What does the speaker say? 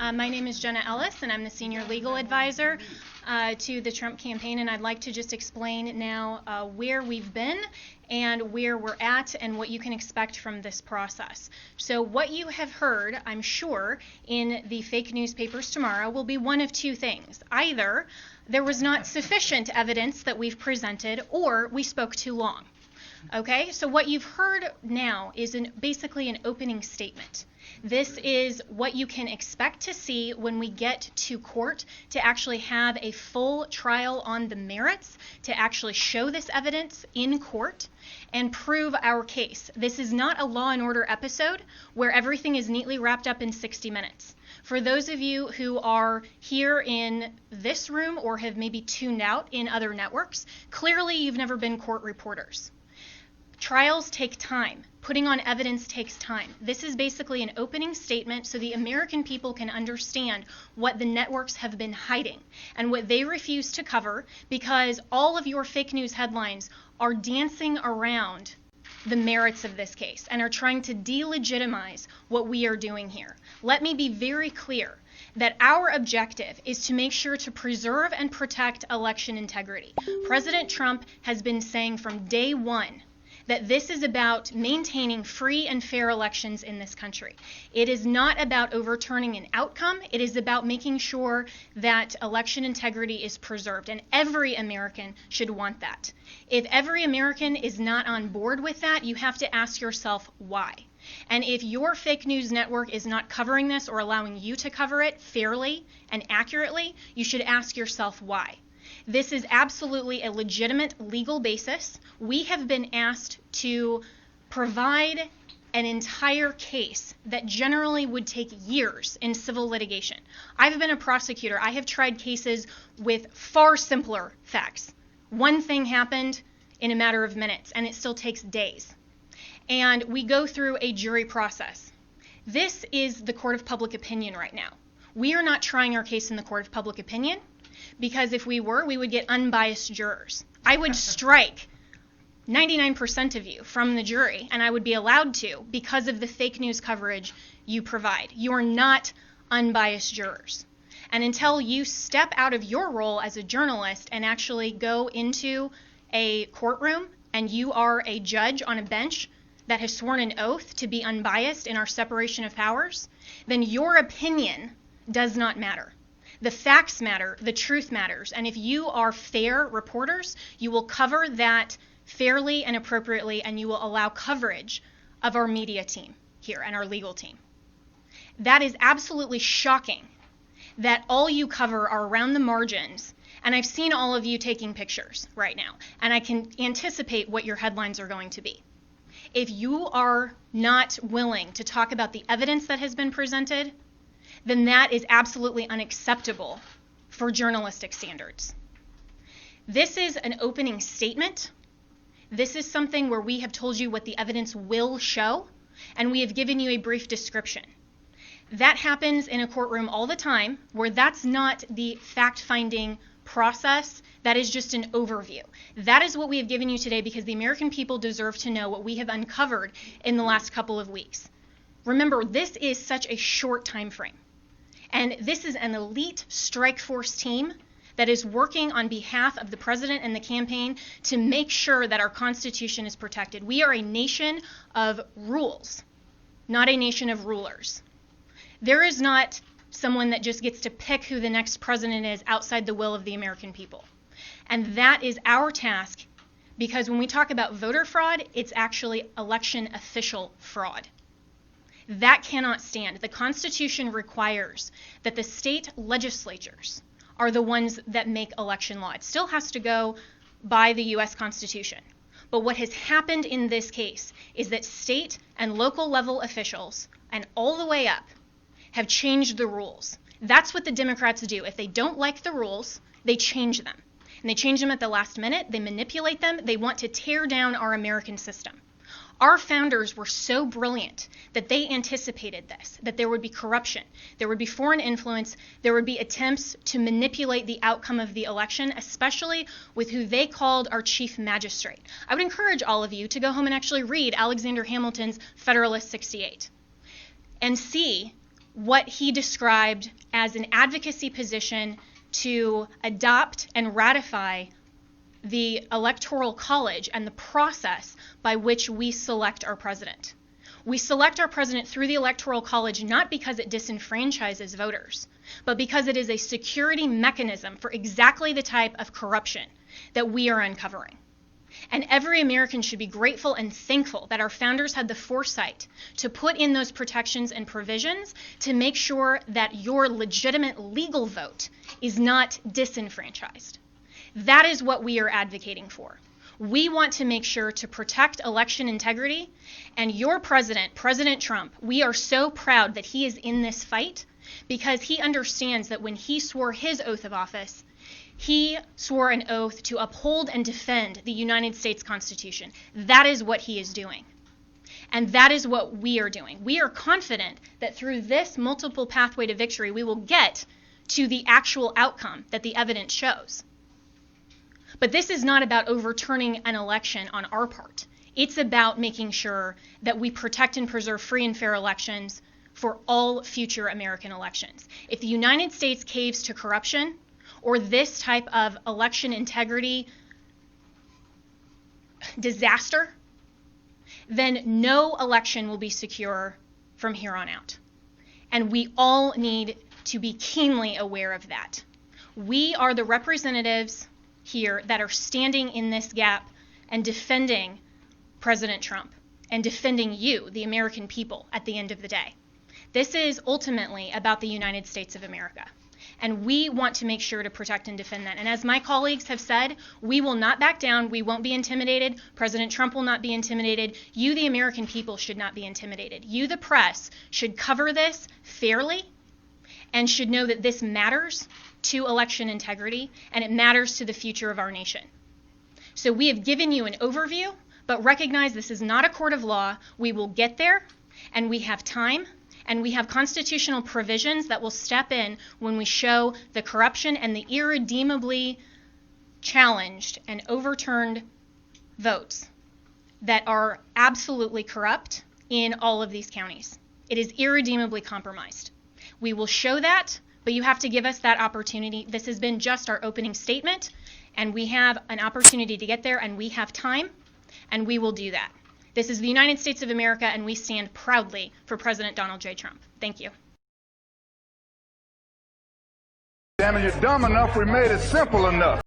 My name is Jenna Ellis, and I'm the senior legal advisor to the Trump campaign, and I'd like to just explain now where we've been and where we're at and what you can expect from this process. So what you have heard, I'm sure, in the fake newspapers tomorrow will be one of two things. Either there was not sufficient evidence that we've presented, or we spoke too long. Okay, so what you've heard now is basically an opening statement. This is what you can expect to see when we get to court to actually have a full trial on the merits, to actually show this evidence in court and prove our case. This is not a Law and Order episode where everything is neatly wrapped up in 60 minutes. For those of you who are here in this room or have maybe tuned out in other networks, clearly you've never been court reporters. Trials take time. Putting on evidence takes time. This is basically an opening statement so the American people can understand what the networks have been hiding and what they refuse to cover, because all of your fake news headlines are dancing around the merits of this case and are trying to delegitimize what we are doing here. Let me be very clear that our objective is to make sure to preserve and protect election integrity. President Trump has been saying from day one that this is about maintaining free and fair elections in this country. It is not about overturning an outcome. It is about making sure that election integrity is preserved, and every American should want that. If every American is not on board with that, you have to ask yourself why. And if your fake news network is not covering this or allowing you to cover it fairly and accurately, you should ask yourself why. This is absolutely a legitimate legal basis. We have been asked to provide an entire case that generally would take years in civil litigation. I've been a prosecutor. I have tried cases with far simpler facts. One thing happened in a matter of minutes, and it still takes days. And we go through a jury process. This is the court of public opinion right now. We are not trying our case in the court of public opinion, because if we were, we would get unbiased jurors. I would strike 99% of you from the jury, and I would be allowed to because of the fake news coverage you provide. You are not unbiased jurors. And until you step out of your role as a journalist and actually go into a courtroom and you are a judge on a bench that has sworn an oath to be unbiased in our separation of powers, then your opinion does not matter. The facts matter, the truth matters, and if you are fair reporters, you will cover that fairly and appropriately, and you will allow coverage of our media team here and our legal team. That is absolutely shocking that all you cover are around the margins, and I've seen all of you taking pictures right now, and I can anticipate what your headlines are going to be. If you are not willing to talk about the evidence that has been presented, then that is absolutely unacceptable for journalistic standards. This is an opening statement. This is something where we have told you what the evidence will show, and we have given you a brief description. That happens in a courtroom all the time, where that's not the fact-finding process. That is just an overview. That is what we have given you today because the American people deserve to know what we have uncovered in the last couple of weeks. Remember, this is such a short time frame. And this is an elite strike force team that is working on behalf of the president and the campaign to make sure that our Constitution is protected. We are a nation of rules, not a nation of rulers. There is not someone that just gets to pick who the next president is outside the will of the American people. And that is our task, because when we talk about voter fraud, it's actually election official fraud. That cannot stand. The Constitution requires that the state legislatures are the ones that make election law. It still has to go by the U.S. Constitution. But what has happened in this case is that state and local level officials, and all the way up, have changed the rules. That's what the Democrats do. If they don't like the rules, they change them. And they change them at the last minute. They manipulate them. They want to tear down our American system. Our founders were so brilliant that they anticipated this, that there would be corruption, there would be foreign influence, there would be attempts to manipulate the outcome of the election, especially with who they called our chief magistrate. I would encourage all of you to go home and actually read Alexander Hamilton's Federalist 68 and see what he described as an advocacy position to adopt and ratify the Electoral College and the process by which we select our president. We select our president through the Electoral College not because it disenfranchises voters, but because it is a security mechanism for exactly the type of corruption that we are uncovering. And every American should be grateful and thankful that our founders had the foresight to put in those protections and provisions to make sure that your legitimate legal vote is not disenfranchised. That is what we are advocating for. We want to make sure to protect election integrity, and your president, President Trump, we are so proud that he is in this fight because he understands that when he swore his oath of office, he swore an oath to uphold and defend the United States Constitution. That is what he is doing. And that is what we are doing. We are confident that through this multiple pathway to victory, we will get to the actual outcome that the evidence shows. But this is not about overturning an election on our part. It's about making sure that we protect and preserve free and fair elections for all future American elections. If the United States caves to corruption or this type of election integrity disaster, then no election will be secure from here on out. And we all need to be keenly aware of that. We are the representatives here that are standing in this gap and defending President Trump and defending you, the American people, at the end of the day. This is ultimately about the United States of America. And we want to make sure to protect and defend that. And as my colleagues have said, we will not back down. We won't be intimidated. President Trump will not be intimidated. You, the American people, should not be intimidated. You, the press, should cover this fairly and should know that this matters to election integrity and it matters to the future of our nation. So we have given you an overview, but recognize this is not a court of law. We will get there, and we have time. And we have constitutional provisions that will step in when we show the corruption and the irredeemably challenged and overturned votes that are absolutely corrupt in all of these counties. It is irredeemably compromised. We will show that, but you have to give us that opportunity. This has been just our opening statement, and we have an opportunity to get there, and we have time, and we will do that. This is the United States of America, and we stand proudly for President Donald J. Trump. Thank you. Damn it, you're dumb enough, we made it simple enough.